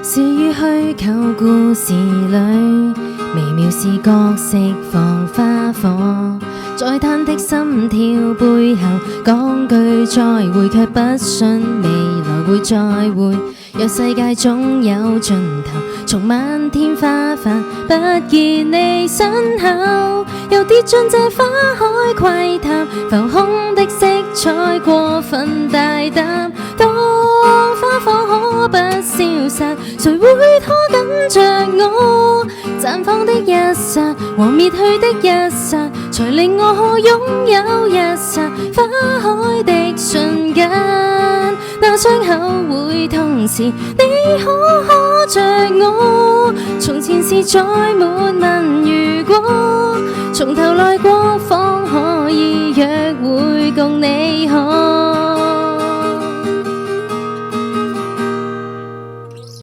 是於虛構故事裏，微妙視覺釋放花火，在忐忑心跳背後，講句再會，卻不信未來會再會。若世界總有盡頭，從漫天花瓣不見你身後，又跌進這花海窺探，浮空的色彩過分大膽。當花火可不消散，誰會拖緊着我？綻放的一剎和滅去的一剎，才令我可擁有一剎花海的瞬間。那傷口會痛時，你可着我？從前是再沒問如果，從頭來過方可以約會共你可。